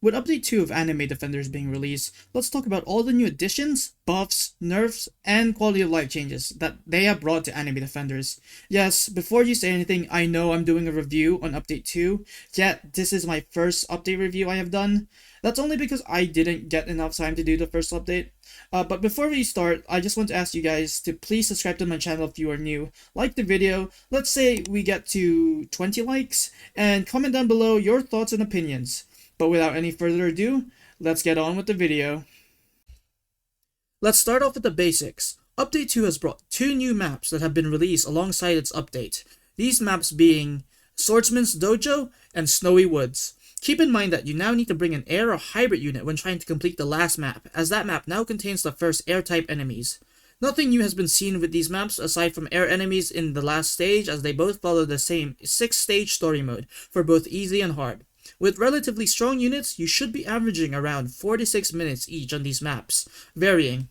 With Update 2 of Anime Defenders being released, let's talk about all the new additions, buffs, nerfs, and quality of life changes that they have brought to Anime Defenders. Yes, before you say anything, I know I'm doing a review on Update 2, yet this is my first update review I have done. That's only because I didn't get enough time to do the first update. But before we start, I just want to ask you guys to please subscribe to my channel if you are new, like the video, let's say we get to 20 likes, and comment down below your thoughts and opinions. But without any further ado, let's get on with the video. Let's start off with the basics. Update 2 has brought two new maps that have been released alongside its update. These maps being Swordsman's Dojo and Snowy Woods. Keep in mind that you now need to bring an air or hybrid unit when trying to complete the last map, as that map now contains the first air-type enemies. Nothing new has been seen with these maps aside from air enemies in the last stage, as they both follow the same 6-stage story mode for both easy and hard. With relatively strong units, you should be averaging around 46 minutes each on these maps, varying.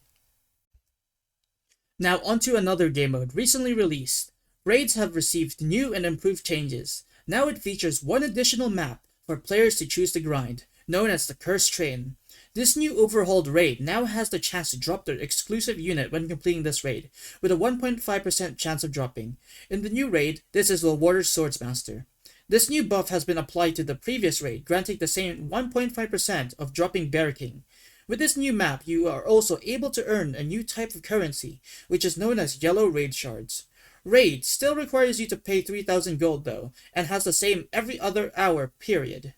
Now onto another game mode recently released. Raids have received new and improved changes. Now it features one additional map for players to choose to grind, known as the Cursed Train. This new overhauled raid now has the chance to drop their exclusive unit when completing this raid, with a 1.5% chance of dropping. In the new raid, this is the Water Swordsmaster. This new buff has been applied to the previous raid, granting the same 1.5% of dropping Bear King. With this new map, you are also able to earn a new type of currency, which is known as Yellow Raid Shards. Raid still requires you to pay 3,000 gold though, and has the same every other hour period.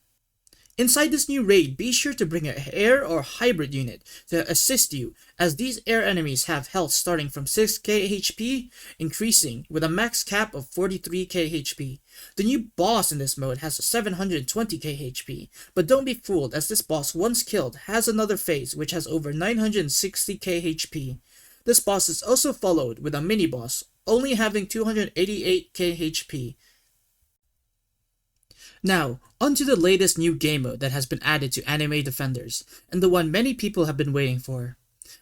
Inside this new raid, be sure to bring an air or hybrid unit to assist you, as these air enemies have health starting from 6k HP, increasing with a max cap of 43k HP. The new boss in this mode has 720k HP, but don't be fooled, as this boss once killed has another phase which has over 960k HP. This boss is also followed with a mini boss, only having 288k HP. Now, onto the latest new game mode that has been added to Anime Defenders, and the one many people have been waiting for.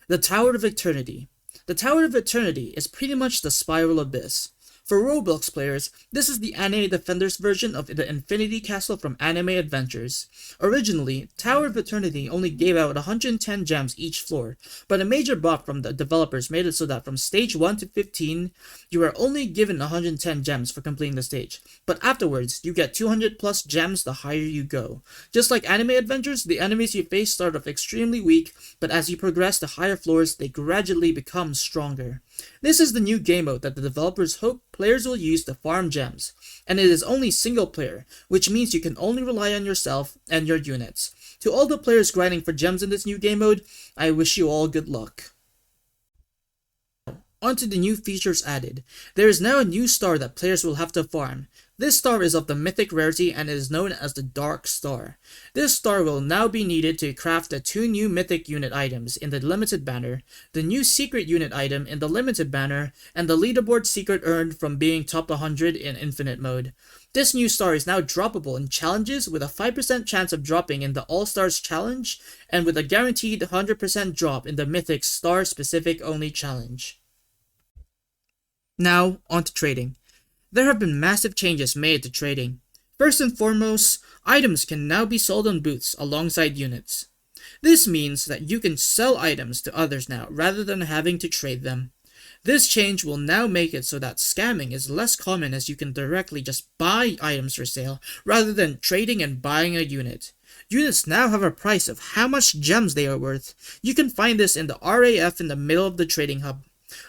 The Tower of Eternity. The Tower of Eternity is pretty much the Spiral Abyss. For Roblox players, this is the Anime Defenders version of the Infinity Castle from Anime Adventures. Originally, Tower of Eternity only gave out 110 gems each floor, but a major buff from the developers made it so that from stage 1 to 15, you are only given 110 gems for completing the stage, but afterwards, you get 200 plus gems the higher you go. Just like Anime Adventures, the enemies you face start off extremely weak, but as you progress to higher floors, they gradually become stronger. This is the new game mode that the developers hope players will use to farm gems, and it is only single player, which means you can only rely on yourself and your units. To all the players grinding for gems in this new game mode, I wish you all good luck. Onto the new features added. There is now a new star that players will have to farm. This star is of the mythic rarity and is known as the Dark Star. This star will now be needed to craft the two new mythic unit items in the limited banner, the new secret unit item in the limited banner, and the leaderboard secret earned from being top 100 in infinite mode. This new star is now droppable in challenges with a 5% chance of dropping in the All-Stars challenge, and with a guaranteed 100% drop in the mythic star specific only challenge. Now, on to trading. There have been massive changes made to trading. First and foremost, items can now be sold on booths alongside units. This means that you can sell items to others now rather than having to trade them. This change will now make it so that scamming is less common, as you can directly just buy items for sale rather than trading and buying a unit. Units now have a price of how much gems they are worth. You can find this in the RAF in the middle of the trading hub.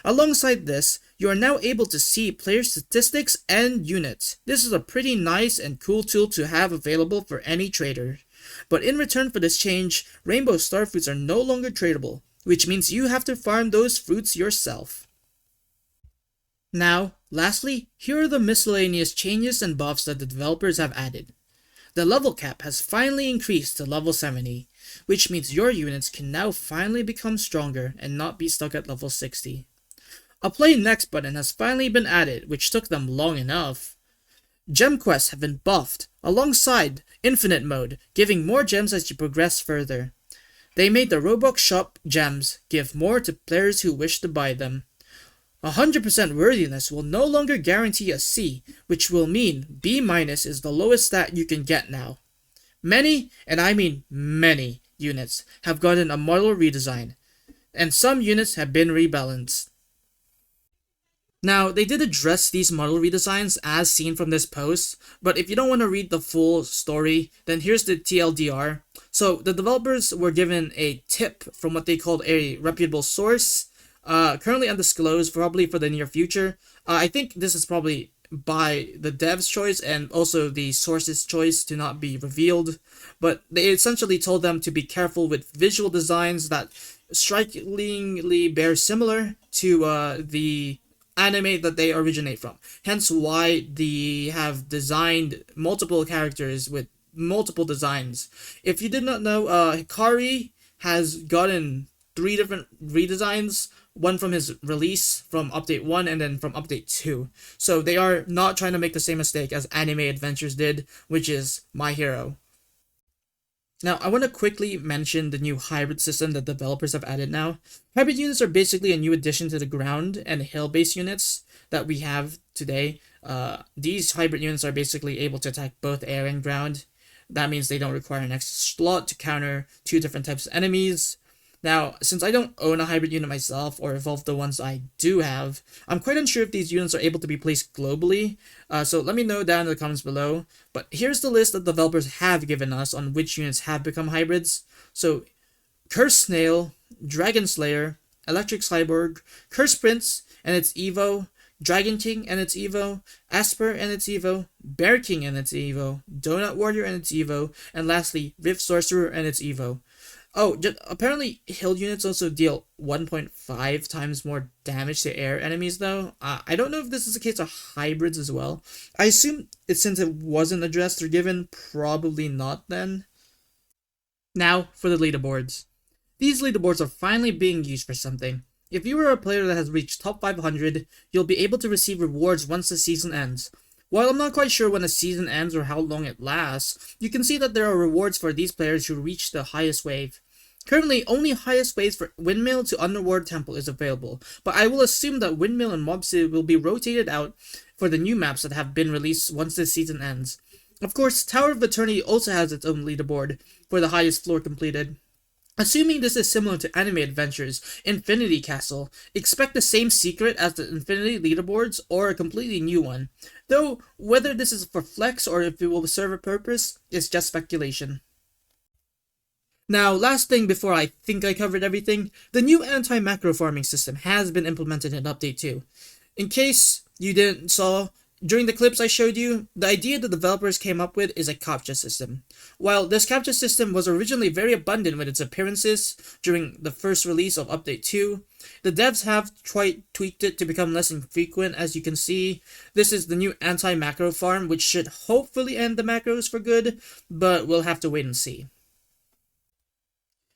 Alongside this, you are now able to see player statistics and units. This is a pretty nice and cool tool to have available for any trader. But in return for this change, Rainbow Star Fruits are no longer tradable, which means you have to farm those fruits yourself. Now, lastly, here are the miscellaneous changes and buffs that the developers have added. The level cap has finally increased to level 70, which means your units can now finally become stronger and not be stuck at level 60. A Play Next button has finally been added, which took them long enough. Gem quests have been buffed, alongside Infinite Mode, giving more gems as you progress further. They made the Robux shop gems give more to players who wish to buy them. 100% worthiness will no longer guarantee a C, which will mean B- is the lowest stat you can get now. Many, and I mean many, units have gotten a model redesign, and some units have been rebalanced. Now, they did address these model redesigns as seen from this post, but if you don't want to read the full story, then here's the TLDR. So, the developers were given a tip from what they called a reputable source, currently undisclosed, probably for the near future. I think this is probably by the dev's choice and also the source's choice to not be revealed, but they essentially told them to be careful with visual designs that strikingly bear similar to the anime that they originate from. Hence why they have designed multiple characters with multiple designs. If you did not know, Hikari has gotten 3 different redesigns, one from his release from update 1 and then from update 2. So they are not trying to make the same mistake as Anime Adventures did, which is My Hero. Now, I want to quickly mention the new hybrid system that developers have added now. Hybrid units are basically a new addition to the ground and hill-based units that we have today. These hybrid units are basically able to attack both air and ground. That means they don't require an extra slot to counter 2 different types of enemies. Now, since I don't own a hybrid unit myself or evolve the ones I do have, I'm quite unsure if these units are able to be placed globally, so let me know down in the comments below. But here's the list that developers have given us on which units have become hybrids. So, Cursed Snail, Dragon Slayer, Electric Cyborg, Cursed Prince and its Evo, Dragon King and its Evo, Asper and its Evo, Bear King and its Evo, Donut Warrior and its Evo, and lastly, Rift Sorcerer and its Evo. Oh, apparently hill units also deal 1.5 times more damage to air enemies though. I don't know if this is the case of hybrids as well. I assume since it wasn't addressed or given, probably not then. Now for the leaderboards. These leaderboards are finally being used for something. If you are a player that has reached top 500, you'll be able to receive rewards once the season ends. While I'm not quite sure when the season ends or how long it lasts, you can see that there are rewards for these players who reach the highest wave. Currently, only highest waves for Windmill to Underworld Temple is available, but I will assume that Windmill and Mob City will be rotated out for the new maps that have been released once this season ends. Of course, Tower of Eternity also has its own leaderboard for the highest floor completed. Assuming this is similar to Anime Adventures Infinity Castle, expect the same secret as the Infinity leaderboards or a completely new one. Though, whether this is for flex or if it will serve a purpose is just speculation. Now, last thing before I think I covered everything, the new anti-macro farming system has been implemented in Update 2. In case you didn't saw, during the clips I showed you, the idea the developers came up with is a CAPTCHA system. While this CAPTCHA system was originally very abundant with its appearances during the first release of Update 2, the devs have tweaked it to become less infrequent. As you can see, this is the new anti-macro farm, which should hopefully end the macros for good, but we'll have to wait and see.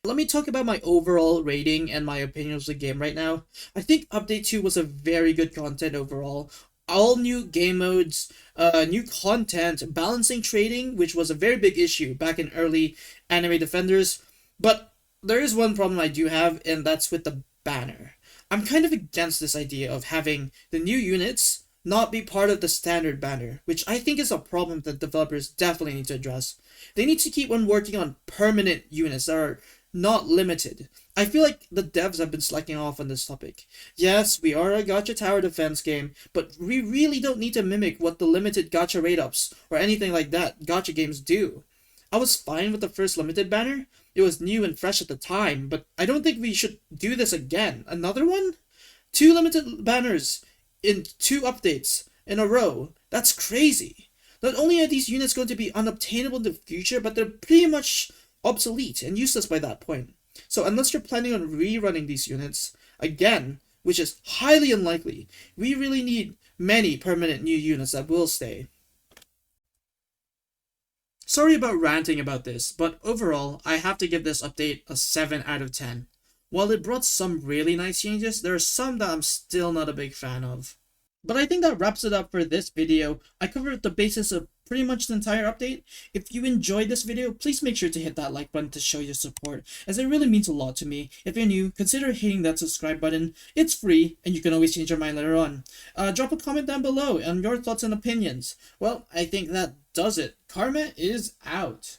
Let me talk about my overall rating and my opinions of the game right now. I think Update 2 was a very good content overall. All new game modes, new content, balancing trading, which was a very big issue back in early Anime Defenders. But there is one problem I do have, and that's with the banner. I'm kind of against this idea of having the new units not be part of the standard banner, which I think is a problem that developers definitely need to address. They need to keep on working on permanent units that are not limited. I feel like the devs have been slacking off on this topic. Yes, we are a gacha tower defense game, but we really don't need to mimic what the limited gacha rate-ups or anything like that gacha games do. I was fine with the first limited banner. It was new and fresh at the time, but I don't think we should do this again. Another one? 2 limited banners in 2 updates in a row. That's crazy. Not only are these units going to be unobtainable in the future, but they're pretty much obsolete and useless by that point. So unless you're planning on rerunning these units again, which is highly unlikely, we really need many permanent new units that will stay. Sorry about ranting about this, but overall, I have to give this update a 7 out of 10. While it brought some really nice changes, there are some that I'm still not a big fan of. But I think that wraps it up for this video. I covered the basis of pretty much the entire update. If you enjoyed this video, please make sure to hit that like button to show your support, as it really means a lot to me. If you're new, consider hitting that subscribe button. It's free, and you can always change your mind later on. Drop a comment down below on your thoughts and opinions. Well, I think that does it. Karma is out.